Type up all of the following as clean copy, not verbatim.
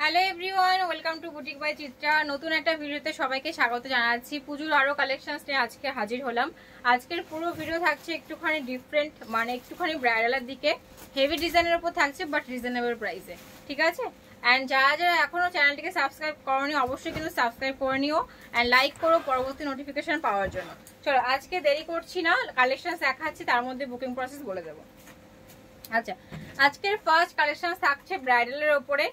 Hello everyone, welcome to boutique by Chitra. নতুন একটা ভিডিওতে সবাইকে স্বাগত জানাচ্ছি। পুজোর আরো কালেকশনস নিয়ে আজকে হাজির হলাম। আজকের পুরো ভিডিও থাকছে একটুখানি ডিফারেন্ট, মানে একটুখানি ব্রাইডালের দিকে, হেভি ডিজাইনের উপর থাকছে বাট রিজনেবল প্রাইসে, ঠিক আছে? অ্যান্ড যারা যারা এখনো চ্যানেলটিকে সাবস্ক্রাইব করোনি অবশ্যই কিন্তু সাবস্ক্রাইব করে নিও অ্যান্ড লাইক করো পরবর্তী নোটিফিকেশন পাওয়ার জন্য। চলো আজকে দেরি করছি না, কালেকশন দেখাচ্ছি, তার মধ্যে বুকিং প্রসেস বলে দেবো। আচ্ছা, আজকের ফার্স্ট কালেকশন থাকছে ব্রাইডালের ওপরে,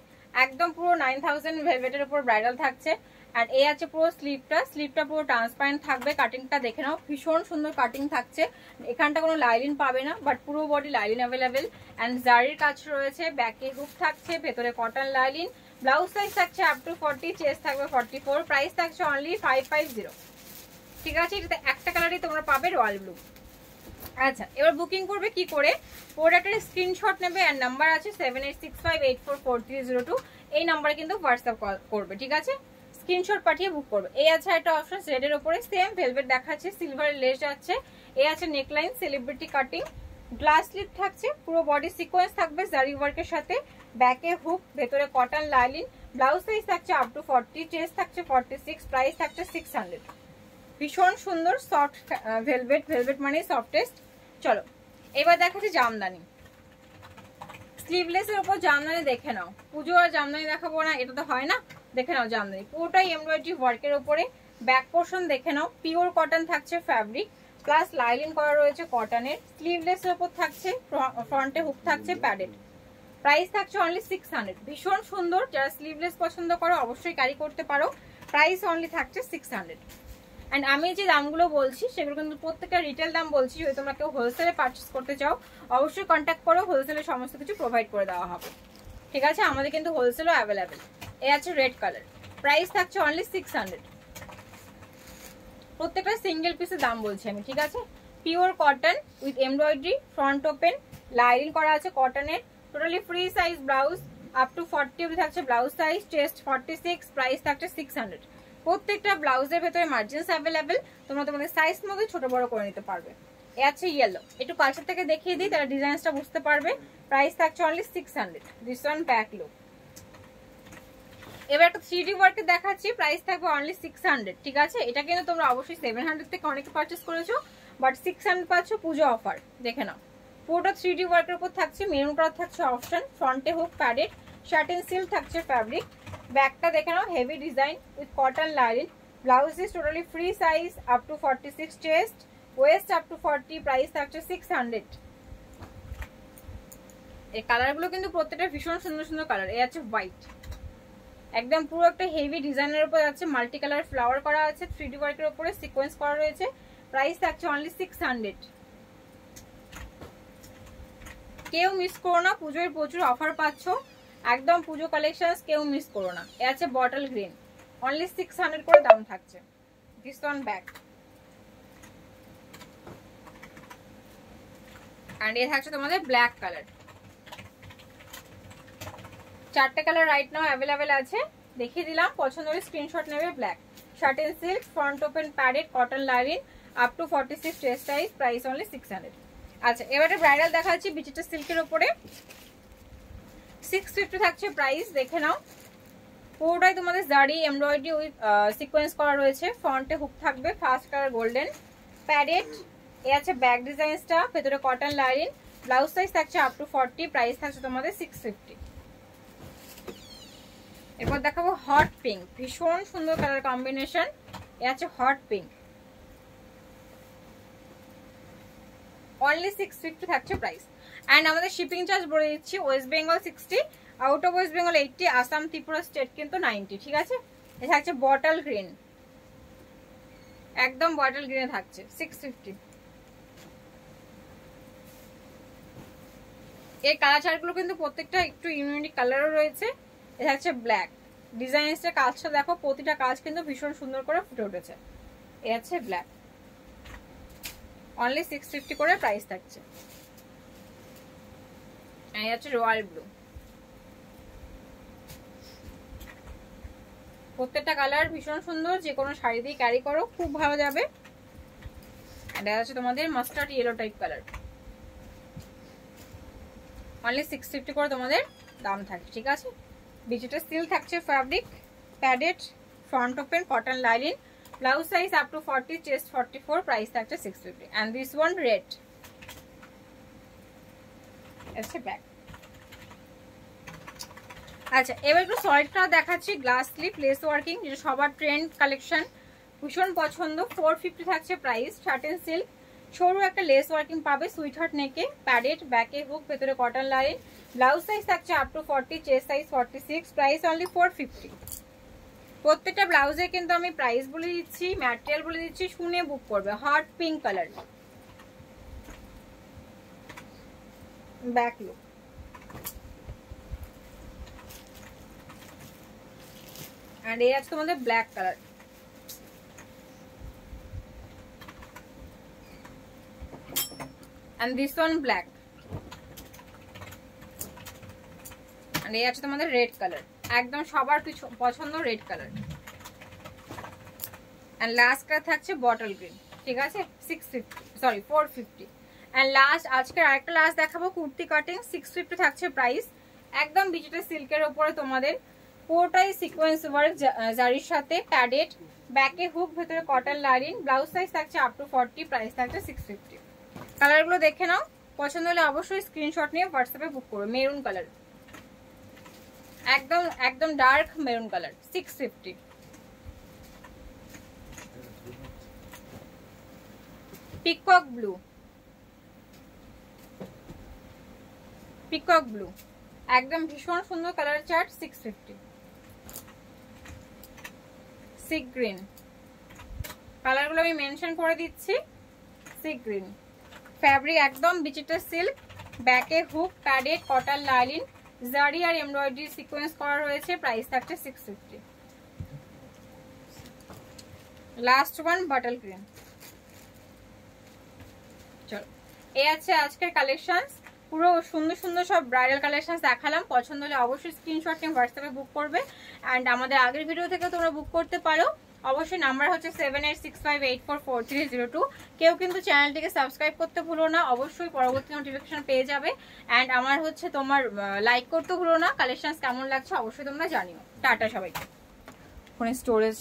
একদম পুরো 9000 ভেলভেটের উপর ব্রাইডাল থাকছে। আর এই আছে পুরো স্লিভটা পুরো ট্রান্সপারেন্ট থাকবে। কাটিংটা দেখে নাও, ভীষণ সুন্দর কাটিং থাকছে। এখানটা কোনো লাইলিন পাবে না, বাট পুরো বডি লাইলিন অ্যাভেলেবেল। অ্যান্ড জারির কাজ রয়েছে, ব্যাকে হুক থাকছে, ভেতরে কটন লাইলিন। ব্লাউজ সাইজ থাকছে আপ টু 40, চেস্ট থাকবে 44। প্রাইস থাকছে অনলি 550, ঠিক আছে? এটাতে একটা কালারই তোমরা পাবে, রয়্যাল ব্লু। আচ্ছা, এবার বুকিং করবে কি করে? প্রোডাক্টের স্ক্রিনশট নেবে আর নাম্বার আছে 7865844302। এই নাম্বারে কিন্তু হোয়াটসঅ্যাপ করবে, ঠিক আছে? স্ক্রিনশট পাঠিয়ে বুক করবে। এই আছে একটা অপশন রেডের উপরে, সেম ভেলভেট দেখাচ্ছে, সিলভারের লেস আছে। এই আছে neckline, celebrity cutting, glass sleeve থাকছে, পুরো বডি সিকোয়েন্স থাকবে জারি ওয়ার্কের সাথে, ব্যাকে হুক, ভেতরে কটন লাইলিন। ব্লাউজ সাইজ থাকছে আপ টু 40, চেস্ট থাকছে 46। প্রাইস থাকছে 600। ভীষণ সুন্দর সফট ভেলভেট মানে সফটেস্ট। চলো এবার দেখাচ্ছি জামদানি। স্লিভলেসের উপর জামদানি দেখে নাও। পুজো আর জামদানি দেখাবো না, এটা তো হয় না। দেখে নাও জামদানি পুরোটাই এমব্রয়ডারি ওয়ার্কের উপরে। ব্যাক পোর্শন দেখে নাও, পিওর কটন থাকছে ফ্যাব্রিক, প্লাস লাইলিন করা রয়েছে কটনের। স্লিভলেসের উপর থাকছে, ফ্রন্টে হুক থাকছে প্যাডেড। প্রাইস থাকছে অনলি 600। ভীষণ সুন্দর, যারা স্লিভলেস পছন্দ করো অবশ্যই ক্যারি করতে পারো। প্রাইস অনলি থাকছে 600। অ্যান্ড আমি যে দামগুলো বলছি সেগুলো কিন্তু প্রত্যেকটা রিটেল দাম বলছি। যদি তোমরা কেউ হোলসেলে পারচেস করতে চাও অবশ্যই কন্ট্যাক্ট করো, হোলসেলে সমস্ত কিছু প্রোভাইড করে দেওয়া হবে, ঠিক আছে? আমাদের কিন্তু হোলসেলও অ্যাভেলেবেল। এই আছে রেড কালার, প্রাইস থাকছে অনলি 600। প্রত্যেকটা সিঙ্গেল পিসের দাম বলছি আমি, ঠিক আছে? Pure cotton with embroidery, front open, lining করা আছে কটনের। Totally free size blouse, up to 40 অবধি থাকছে ব্লাউজ সাইজ, চেস্ট 46। প্রাইস থাকছে 600। প্রত্যেকটা ব্লাউজের ভেতরে মার্জিনস অ্যাভেলেবেল, তোমরা তোমাদের সাইজ মধ্যে ছোট বড় করে নিতে পারবে। এ আছে ইয়েলো, একটু কাছের থেকে দেখিয়ে দিই তারা ডিজাইনসটা বুঝতে পারবে। প্রাইস থাকছে only 600। This one back look. এবার একটা 3D ওয়ার্কে দেখাচ্ছি, প্রাইস থাকবে অনলি 600, ঠিক আছে? এটা কিন্তু তোমরা অবশ্যই 700 থেকে অনেকে পারচেস করেছো, বাট 600 পাচ্ছ পুজো অফার। দেখে নাও, পুরোটা 3D ওয়ার্কের উপর থাকছে, মেরুন কালার থাকছে অপশন, ফ্রন্টে হুক প্যাডেড, শার্টেন সিল্ক থাকছে ফ্যাব্রিক। ব্যাকটা দেখে নাও, heavy design with cotton lining. Blouse is totally free size, up to 46, chest waist up to 40। Price থাকছে 600। এই কালারগুলো কিন্তু প্রত্যেকটা ভীষণ সুন্দর সুন্দর কালার। এই আছে হোয়াইট, একদম পুরো একটা হেভি ডিজাইনের উপর আছে, মাল্টি কালার ফ্লাওয়ার করা আছে, 3D ওয়ার্কের উপরে সিকোয়েন্স করা রয়েছে। প্রাইস থাকছে অনলি 600। কেউ মিস করো না, পুজোর প্রচুর অফার পাচ্ছ, একদম পুজো কালেকশন, কেউ মিস করো না। এ আছে বটল গ্রিন, অনলি 600 করে দাম থাকছে। This one back. And a থাকছে তোমাদের ব্ল্যাক কালার। চারটে কালার রাইট নাও অ্যাভেলেবেল আছে, দেখিয়ে দিলাম, পছন্দ হলে স্ক্রিনশট নেবে। Black, শার্টেন silk, front open padded, cotton lining, up to 46, chest size. Price only 600। আচ্ছা, এবারে ব্রাইডাল দেখাচ্ছি বিচিত্রা সিল্কের উপরে, 650 থাকছে প্রাইস। দেখে নাও, পুরোটাই তোমাদের জারি এমব্রয়ডারি উইথ সিকোয়েন্স করা রয়েছে, ফ্রন্টে হুক থাকবে, ফার্স্ট কালার গোল্ডেন, প্যাডেড। এ আছে ব্যাক ডিজাইনসটা, ভেতরে কটন লাইনিং, ব্লাউজ সাইজ থাকছে আপ টু 40। প্রাইস থাকছে তোমাদের 650। এরপর দেখাবো হট পিঙ্ক, ভীষণ সুন্দর কালার কম্বিনেশন। এ আছে হট পিঙ্ক, অনলি 650 থাকছে প্রাইস। অ্যান্ড আমাদের শিপিং চার্জ বলে দিচ্ছি, West Bengal 60, out of West Bengal 80, Assam Tripura state কিন্তু 90, ঠিক আছে? এ থাকছে বটল গ্রিন, একদম বটল গ্রিনে থাকছে 650। এই কালার চার্টগুলো কিন্তু প্রত্যেকটা একটু ইউনিক কালারও রয়েছে। এ থাকছে ব্ল্যাক, ডিজাইনসটা কাজটা দেখো, প্রতিটা কাজ কিন্তু ভীষণ সুন্দর করে ফুটে উঠেছে। এ আছে ব্ল্যাক, অনলি 650 করে প্রাইস থাকছে। এই আছে রয়্যাল ব্লু, প্রত্যেকটা কালার ভীষণ সুন্দর, যে কোনো শাড়ি দিয়ে ক্যারি করো খুব ভালো যাবে। এটা আছে তোমাদের mustard yellow type colour, only 650 করে তোমাদের দাম থাকে, ঠিক আছে? ডিজিটাল সিল্ক থাকছে fabric, padded, front open, cotton lining, blouse size up to 40, chest 44, price থাকছে 650 এন্ড দিস ওয়ান রেড। আচ্ছা ব্যাক। আচ্ছা এবার একটু সলিড কালার দেখাচ্ছি, গ্লাস স্লিপ লেস ওয়ার্কিং, যেটা সবার ট্রেন্ড কালেকশন, ভীষণ পছন্দ। 450 থাকছে প্রাইস। শার্টেন সিল্ক, সরু একটা লেস ওয়ার্কিং পাবে, সুইট হার্ট নেকে, প্যাডেড, ব্যাকে হুক, ভেতরে কটন লাইন, ব্লাউজ সাইজ থাকছে up to 40, chest size 46, price only 450। প্রত্যেকটা ব্লাউজে কিন্তু আমি প্রাইস বলে দিচ্ছি, ম্যাটেরিয়াল বলে দিচ্ছি, শুনে বুক করবে। Hot pink colour, back look. And এই আছে তোমাদের black colour, and this one black, and এই আছে তোমাদের রেড কালার, একদম সবার পছন্দ red colour. And last colour থাকছে বটল গ্রিন, ঠিক আছে 650, সরি 450। এন্ড লাস্ট আজকের আরেকটা লাস্ট দেখাবো, কুর্তি কাটিং, 650 থাকছে প্রাইস। একদম ডিজিটাল সিল্কের উপরে তোমাদের পুরোটাই সিকোয়েন্স ওয়ার্ক জারির সাথে, প্যাডেড, ব্যাকে হুক, ভেতরে কটন লাইনিং, ব্লাউজ সাইজ থাকছে আপ টু 40, প্রাইস থাকছে 650। কালারগুলো দেখে নাও, পছন্দ হলে অবশ্যই স্ক্রিনশট নিয়ে হোয়াটসঅ্যাপে বুক করো। মেরুন কালার, একদম একদম dark maroon colour, 650। Peacock blue, peacock blue, একদম ভীষণ সুন্দর কালার চার্ট, 650। সি গ্রিন, কালারগুলো আমি মেনশন করে দিচ্ছি, সি গ্রিন, ফ্যাব্রিক একদম ডিজিটাল সিল্ক, ব্যাকে হুক, প্যাডেড, কটন লাইনিং, জারি আর এমব্রয়ডারি সিকোয়েন্স করা রয়েছে, প্রাইস থাকছে 650। Last one bottle green. চলো এই আছে আজকের কালেকশনস, পুরো সুন্দর সুন্দর সব ব্রাইডাল কালেকশনস দেখালাম। পছন্দ হলে অবশ্যই স্ক্রিনশট নিয়ে হোয়াটসঅ্যাপে বুক করবে। অ্যান্ড আমাদের আগের ভিডিও থেকে তোমরা বুক করতে পারো। অবশ্যই নাম্বার হচ্ছে 7865844302। কেউ কিন্তু চ্যানেলটিকে সাবস্ক্রাইব করতে ভুলো না, অবশ্যই পরবর্তী নোটিফিকেশন পেয়ে যাবে। অ্যান্ড আমার হচ্ছে তোমার লাইক করতে ভুলো না। কালেকশনস কেমন লাগছে অবশ্যই তোমরা জানিও। টাটা সবাইকে। ফোনে স্টোরেজ